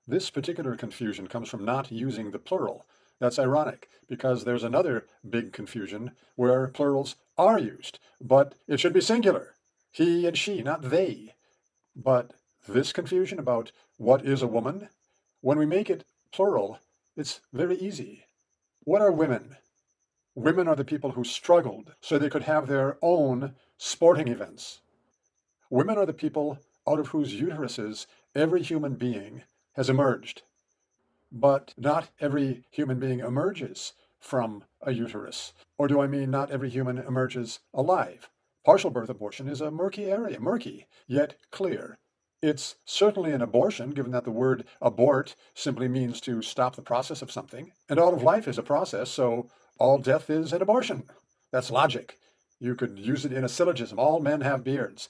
This particular confusion comes from not using the plural. That's ironic, because there's another big confusion where plurals are used, but it should be singular. He and she, not they. But this confusion about what is a woman, when we make it plural, it's very easy. What are women? Women are the people who struggled so they could have their own sporting events. Women are the people out of whose uteruses every human being has emerged. But not every human being emerges from a uterus. Or do I mean not every human emerges alive? Partial birth abortion is a murky area, murky, yet clear. It's certainly an abortion, given that the word abort simply means to stop the process of something. And all of life is a process, so all death is an abortion. That's logic. You could use it in a syllogism. All men have beards.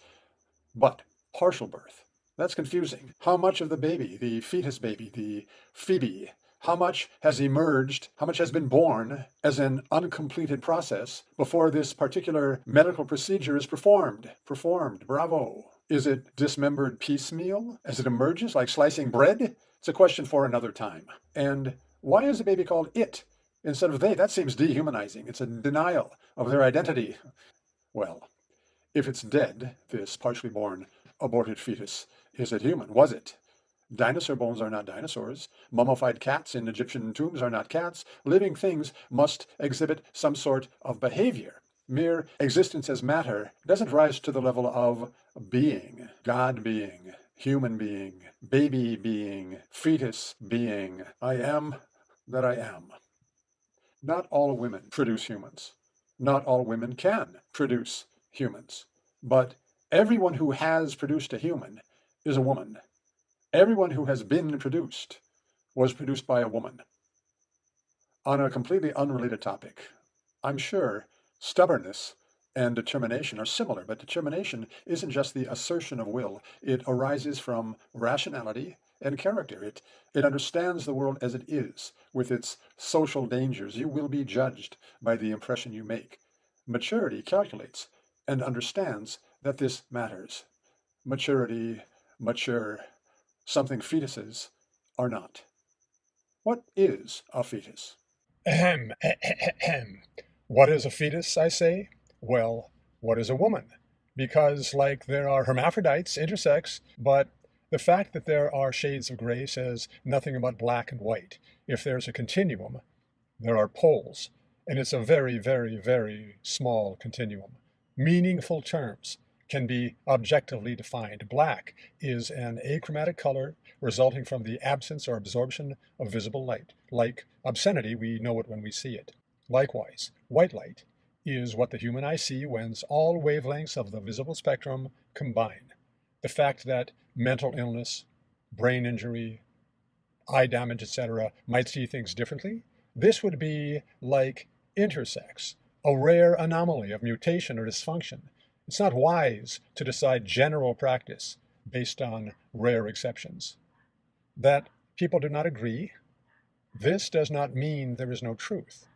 But partial birth, that's confusing. How much of the baby, the fetus baby, the Phoebe, how much has emerged, how much has been born as an uncompleted process before this particular medical procedure is performed? Performed, bravo. Is it dismembered piecemeal as it emerges, like slicing bread? It's a question for another time. And why is the baby called it instead of they? That seems dehumanizing. It's a denial of their identity. Well, if it's dead, this partially born aborted fetus, is it human? Was it? Dinosaur bones are not dinosaurs. Mummified cats in Egyptian tombs are not cats. Living things must exhibit some sort of behavior. Mere existence as matter doesn't rise to the level of being, God being, human being, baby being, fetus being. I am that I am. Not all women produce humans. Not all women can produce humans. But everyone who has produced a human is a woman. Everyone who has been produced was produced by a woman. On a completely unrelated topic, I'm sure stubbornness and determination are similar, but determination isn't just the assertion of will. It arises from rationality and character. It understands the world as it is, with its social dangers. You will be judged by the impression you make. Maturity calculates and understands that this matters. Maturity, mature, something fetuses are not. What is a fetus? Ahem, ahem. What is a fetus, I say? Well, what is a woman? Because, like, there are hermaphrodites, intersex, but the fact that there are shades of gray says nothing about black and white. If there's a continuum, there are poles, and it's a very, very, very small continuum. Meaningful terms can be objectively defined. Black is an achromatic color resulting from the absence or absorption of visible light. Like obscenity, we know it when we see it. Likewise, white light is what the human eye sees when all wavelengths of the visible spectrum combine. The fact that mental illness, brain injury, eye damage, etc., might see things differently, this would be like intersex, a rare anomaly of mutation or dysfunction. It's not wise to decide general practice based on rare exceptions. That people do not agree, this does not mean there is no truth.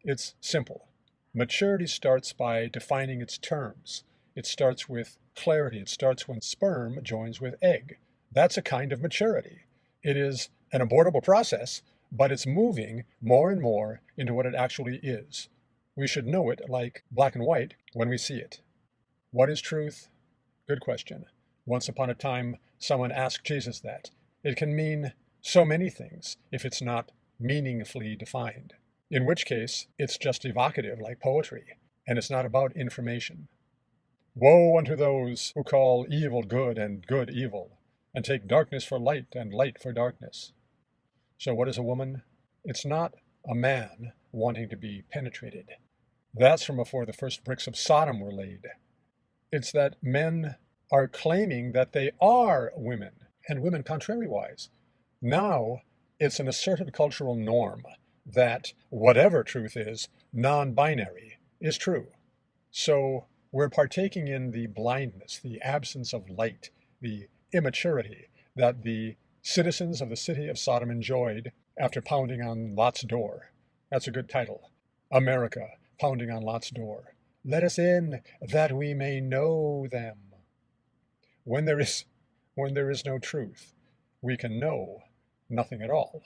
It's simple. Maturity starts by defining its terms. It starts with clarity. It starts when sperm joins with egg. That's a kind of maturity. It is an abortable process, but it's moving more and more into what it actually is. We should know it like black and white when we see it. What is truth? Good question. Once upon a time, someone asked Jesus that. It can mean so many things if it's not meaningfully defined. In which case, it's just evocative like poetry, and it's not about information. Woe unto those who call evil good and good evil, and take darkness for light and light for darkness. So what is a woman? It's not a man wanting to be penetrated. That's from before the first bricks of Sodom were laid. It's that men are claiming that they are women, and women contrariwise. Now, it's an asserted cultural norm that whatever truth is, non-binary, is true. So we're partaking in the blindness, the absence of light, the immaturity that the citizens of the city of Sodom enjoyed after pounding on Lot's door. That's a good title. America pounding on Lot's door. Let us in, that we may know them. When there is no truth, we can know nothing at all.